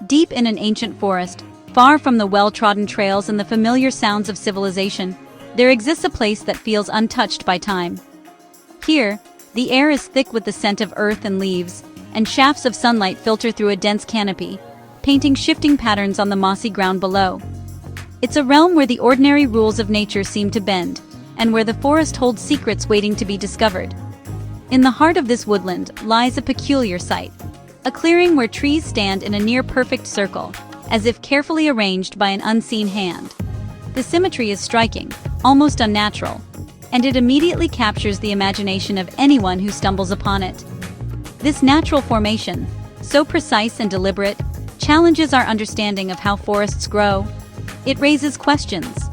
Deep in an ancient forest, far from the well-trodden trails and the familiar sounds of civilization, there exists a place that feels untouched by time. Here, the air is thick with the scent of earth and leaves, and shafts of sunlight filter through a dense canopy, painting shifting patterns on the mossy ground below. It's a realm where the ordinary rules of nature seem to bend, and where the forest holds secrets waiting to be discovered. In the heart of this woodland lies a peculiar sight, a clearing where trees stand in a near-perfect circle, as if carefully arranged by an unseen hand. The symmetry is striking, almost unnatural, and it immediately captures the imagination of anyone who stumbles upon it. This natural formation, so precise and deliberate, challenges our understanding of how forests grow. It raises questions.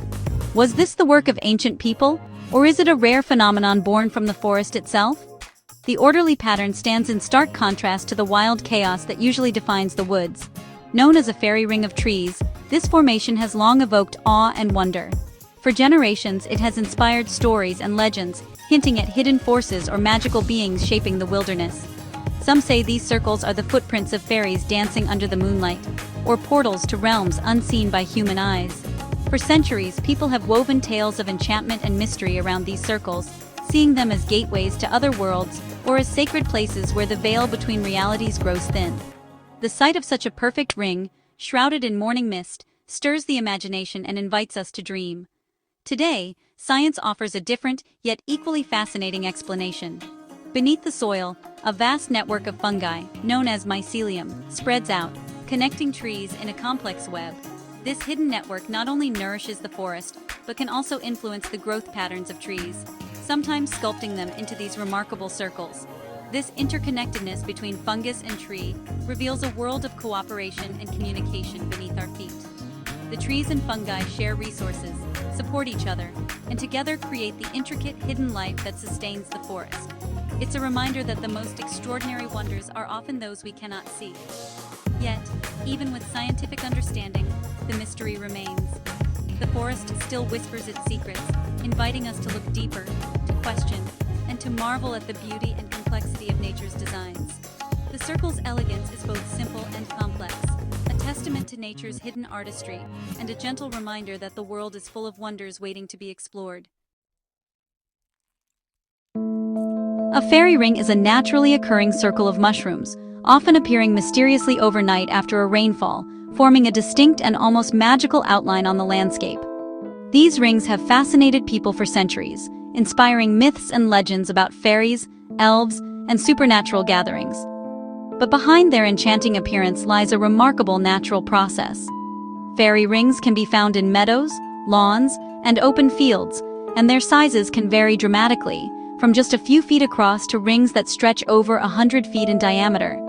Was this the work of ancient people, or is it a rare phenomenon born from the forest itself? The orderly pattern stands in stark contrast to the wild chaos that usually defines the woods. Known as a fairy ring of trees, this formation has long evoked awe and wonder. For generations, it has inspired stories and legends, hinting at hidden forces or magical beings shaping the wilderness. Some say these circles are the footprints of fairies dancing under the moonlight, or portals to realms unseen by human eyes. For centuries, people have woven tales of enchantment and mystery around these circles, seeing them as gateways to other worlds or as sacred places where the veil between realities grows thin. The sight of such a perfect ring, shrouded in morning mist, stirs the imagination and invites us to dream. Today, science offers a different, yet equally fascinating explanation. Beneath the soil, a vast network of fungi, known as mycelium, spreads out, connecting trees in a complex web. This hidden network not only nourishes the forest, but can also influence the growth patterns of trees, sometimes sculpting them into these remarkable circles. This interconnectedness between fungus and tree reveals a world of cooperation and communication beneath our feet. The trees and fungi share resources, support each other, and together create the intricate hidden life that sustains the forest. It's a reminder that the most extraordinary wonders are often those we cannot see. Yet, even with scientific understanding, the mystery remains. The forest still whispers its secrets, inviting us to look deeper, to question, and to marvel at the beauty and complexity of nature's designs. The circle's elegance is both simple and complex, a testament to nature's hidden artistry, and a gentle reminder that the world is full of wonders waiting to be explored. A fairy ring is a naturally occurring circle of mushrooms, often appearing mysteriously overnight after a rainfall, forming a distinct and almost magical outline on the landscape. These rings have fascinated people for centuries, inspiring myths and legends about fairies, elves, and supernatural gatherings. But behind their enchanting appearance lies a remarkable natural process. Fairy rings can be found in meadows, lawns, and open fields, and their sizes can vary dramatically, from just a few feet across to rings that stretch over 100 feet in diameter.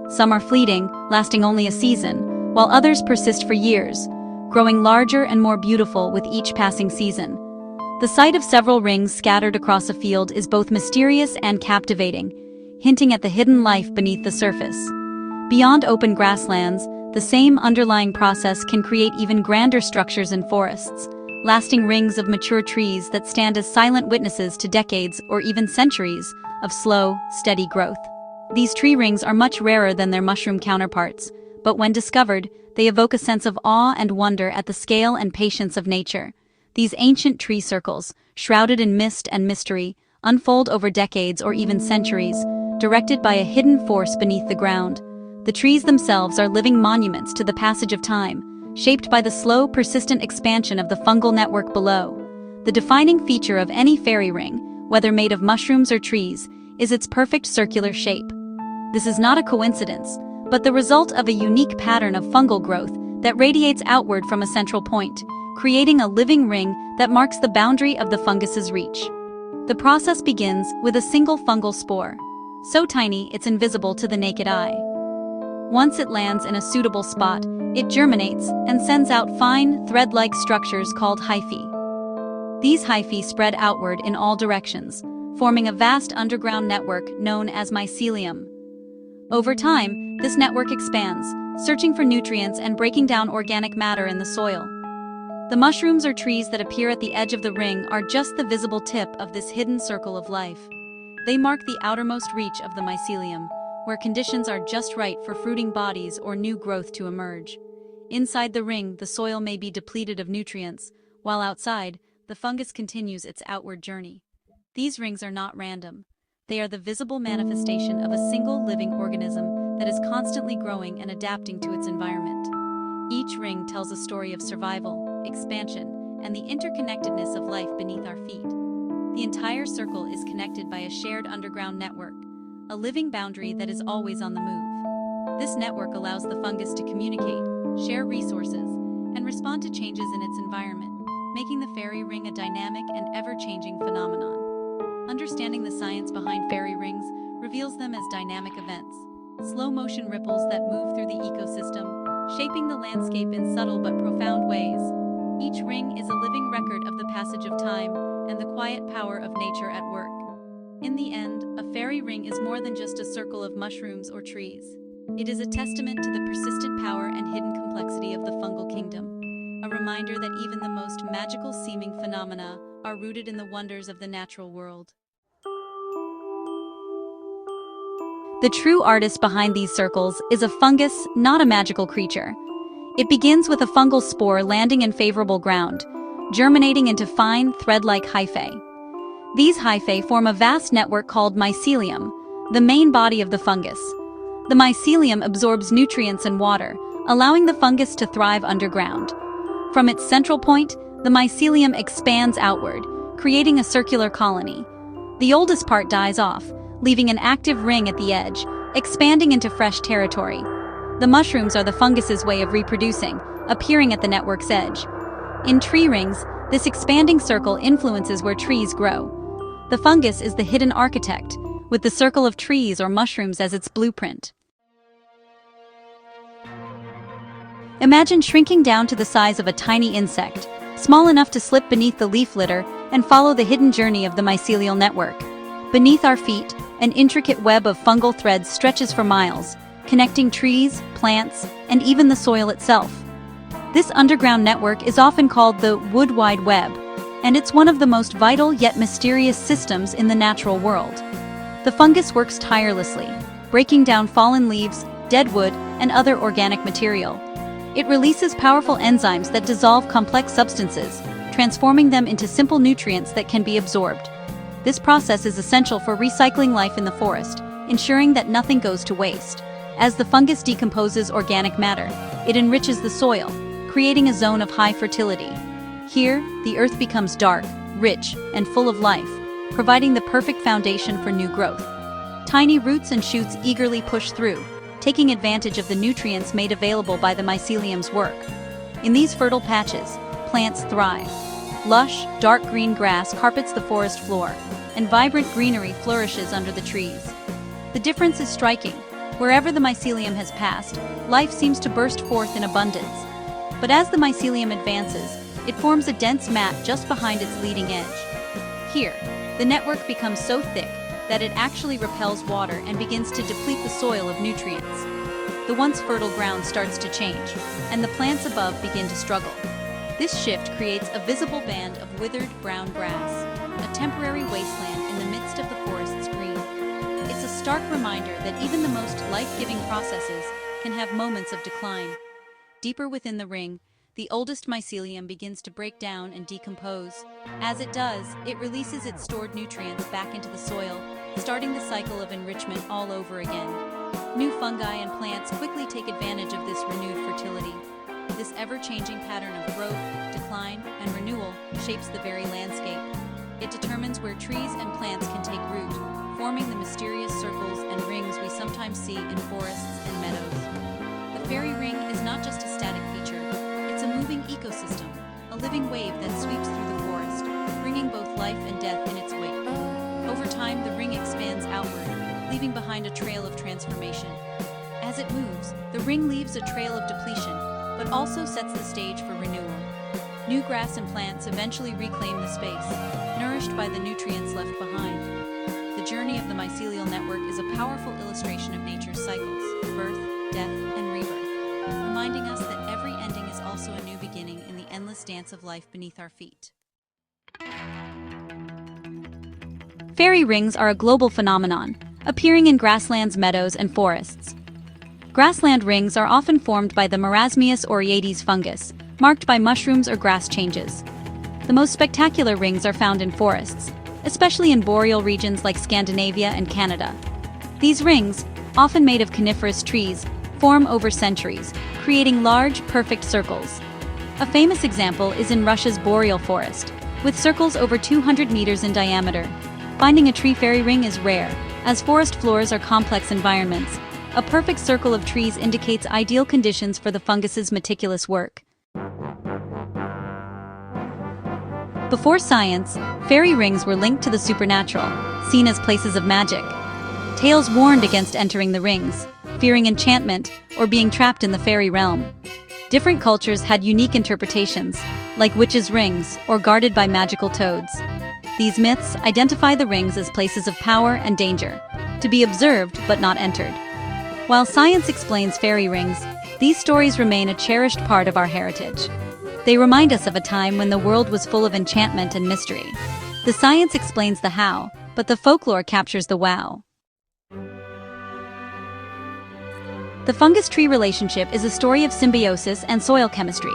Some are fleeting, lasting only a season, while others persist for years, growing larger and more beautiful with each passing season. The sight of several rings scattered across a field is both mysterious and captivating, hinting at the hidden life beneath the surface. Beyond open grasslands, the same underlying process can create even grander structures in forests, lasting rings of mature trees that stand as silent witnesses to decades or even centuries of slow, steady growth. These tree rings are much rarer than their mushroom counterparts, but when discovered, they evoke a sense of awe and wonder at the scale and patience of nature. These ancient tree circles, shrouded in mist and mystery, unfold over decades or even centuries, directed by a hidden force beneath the ground. The trees themselves are living monuments to the passage of time, shaped by the slow, persistent expansion of the fungal network below. The defining feature of any fairy ring, whether made of mushrooms or trees, is its perfect circular shape. This is not a coincidence, but the result of a unique pattern of fungal growth that radiates outward from a central point, creating a living ring that marks the boundary of the fungus's reach. The process begins with a single fungal spore, so tiny it's invisible to the naked eye. Once it lands in a suitable spot, it germinates and sends out fine, thread-like structures called hyphae. These hyphae spread outward in all directions, forming a vast underground network known as mycelium. Over time, this network expands, searching for nutrients and breaking down organic matter in the soil. The mushrooms or trees that appear at the edge of the ring are just the visible tip of this hidden circle of life. They mark the outermost reach of the mycelium, where conditions are just right for fruiting bodies or new growth to emerge. Inside the ring, the soil may be depleted of nutrients, while outside, the fungus continues its outward journey. These rings are not random. They are the visible manifestation of a single living organism that is constantly growing and adapting to its environment. Each ring tells a story of survival, expansion, and the interconnectedness of life beneath our feet. The entire circle is connected by a shared underground network, a living boundary that is always on the move. This network allows the fungus to communicate, share resources, and respond to changes in its environment, making the fairy ring a dynamic and ever-changing phenomenon. Understanding the science behind fairy rings reveals them as dynamic events, slow-motion ripples that move through the ecosystem, shaping the landscape in subtle but profound ways. Each ring is a living record of the passage of time and the quiet power of nature at work. In the end, a fairy ring is more than just a circle of mushrooms or trees. It is a testament to the persistent power and hidden complexity of the fungal kingdom, a reminder that even the most magical-seeming phenomena are rooted in the wonders of the natural world. The true artist behind these circles is a fungus, not a magical creature. It begins with a fungal spore landing in favorable ground, germinating into fine, thread-like hyphae. These hyphae form a vast network called mycelium, the main body of the fungus. The mycelium absorbs nutrients and water, allowing the fungus to thrive underground. From its central point, the mycelium expands outward, creating a circular colony. The oldest part dies off, leaving an active ring at the edge, expanding into fresh territory. The mushrooms are the fungus's way of reproducing, appearing at the network's edge. In tree rings, this expanding circle influences where trees grow. The fungus is the hidden architect, with the circle of trees or mushrooms as its blueprint. Imagine shrinking down to the size of a tiny insect, small enough to slip beneath the leaf litter and follow the hidden journey of the mycelial network. Beneath our feet, an intricate web of fungal threads stretches for miles, connecting trees, plants, and even the soil itself. This underground network is often called the Wood Wide Web, and it's one of the most vital yet mysterious systems in the natural world. The fungus works tirelessly, breaking down fallen leaves, dead wood, and other organic material. It releases powerful enzymes that dissolve complex substances, transforming them into simple nutrients that can be absorbed. This process is essential for recycling life in the forest, ensuring that nothing goes to waste. As the fungus decomposes organic matter, it enriches the soil, creating a zone of high fertility. Here, the earth becomes dark, rich, and full of life, providing the perfect foundation for new growth. Tiny roots and shoots eagerly push through, taking advantage of the nutrients made available by the mycelium's work. In these fertile patches, plants thrive. Lush, dark green grass carpets the forest floor, and vibrant greenery flourishes under the trees. The difference is striking. Wherever the mycelium has passed, life seems to burst forth in abundance. But as the mycelium advances, it forms a dense mat just behind its leading edge. Here, the network becomes so thick that it actually repels water and begins to deplete the soil of nutrients. The once fertile ground starts to change, and the plants above begin to struggle. This shift creates a visible band of withered brown grass, a temporary wasteland in the midst of the forest's green. It's a stark reminder that even the most life-giving processes can have moments of decline. Deeper within the ring, the oldest mycelium begins to break down and decompose. As it does, it releases its stored nutrients back into the soil, starting the cycle of enrichment all over again. New fungi and plants quickly take advantage of this renewed fertility. This ever-changing pattern of growth, decline, and renewal shapes the very landscape. It determines where trees and plants can take root, forming the mysterious circles and rings we sometimes see in forests and meadows. The fairy ring is not just a static feature. It's a moving ecosystem, a living wave that sweeps through the forest, bringing both life and death in its wake. Over time, the ring expands outward, leaving behind a trail of transformation. As it moves, the ring leaves a trail of depletion, but also sets the stage for renewal. New grass and plants eventually reclaim the space, nourished by the nutrients left behind. The journey of the mycelial network is a powerful illustration of nature's cycles, birth, death, and rebirth, reminding us that every ending is also a new beginning in the endless dance of life beneath our feet. Fairy rings are a global phenomenon, appearing in grasslands, meadows, and forests. Grassland rings are often formed by the Marasmius aureates fungus, marked by mushrooms or grass changes. The most spectacular rings are found in forests, especially in boreal regions like Scandinavia and Canada. These rings, often made of coniferous trees, form over centuries, creating large, perfect circles. A famous example is in Russia's boreal forest, with circles over 200 meters in diameter. Finding a tree fairy ring is rare, as forest floors are complex environments. A perfect circle of trees indicates ideal conditions for the fungus's meticulous work. Before science, fairy rings were linked to the supernatural, seen as places of magic. Tales warned against entering the rings, fearing enchantment, or being trapped in the fairy realm. Different cultures had unique interpretations, like witches' rings or guarded by magical toads. These myths identify the rings as places of power and danger, to be observed but not entered. While science explains fairy rings, these stories remain a cherished part of our heritage. They remind us of a time when the world was full of enchantment and mystery. The science explains the how, but the folklore captures the wow. The fungus-tree relationship is a story of symbiosis and soil chemistry.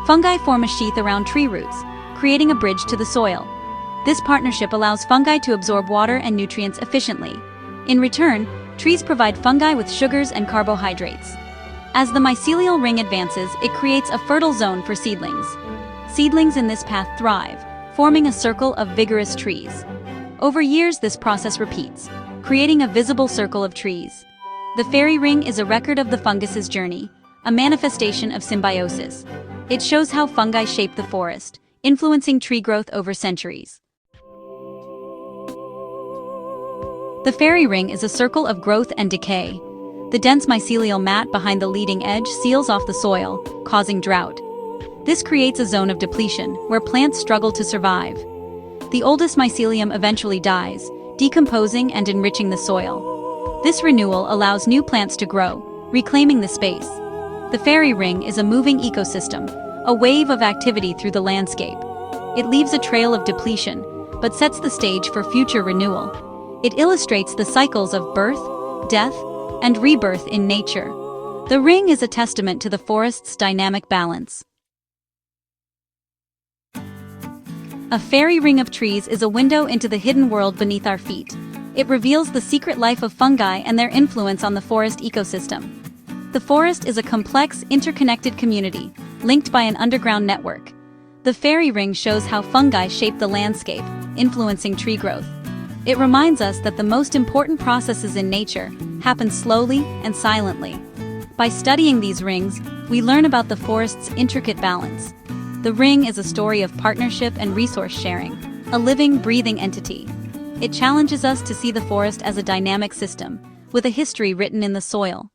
Fungi form a sheath around tree roots, creating a bridge to the soil. This partnership allows fungi to absorb water and nutrients efficiently. In return, trees provide fungi with sugars and carbohydrates. As the mycelial ring advances, it creates a fertile zone for seedlings. Seedlings in this path thrive, forming a circle of vigorous trees. Over years, this process repeats, creating a visible circle of trees. The fairy ring is a record of the fungus's journey, a manifestation of symbiosis. It shows how fungi shape the forest, influencing tree growth over centuries. The fairy ring is a circle of growth and decay. The dense mycelial mat behind the leading edge seals off the soil, causing drought. This creates a zone of depletion, where plants struggle to survive. The oldest mycelium eventually dies, decomposing and enriching the soil. This renewal allows new plants to grow, reclaiming the space. The fairy ring is a moving ecosystem, a wave of activity through the landscape. It leaves a trail of depletion, but sets the stage for future renewal. It illustrates the cycles of birth, death, and rebirth in nature. The ring is a testament to the forest's dynamic balance. A fairy ring of trees is a window into the hidden world beneath our feet. It reveals the secret life of fungi and their influence on the forest ecosystem. The forest is a complex, interconnected community, linked by an underground network. The fairy ring shows how fungi shape the landscape, influencing tree growth. It reminds us that the most important processes in nature happen slowly and silently. By studying these rings, we learn about the forest's intricate balance. The ring is a story of partnership and resource sharing, a living, breathing entity. It challenges us to see the forest as a dynamic system, with a history written in the soil.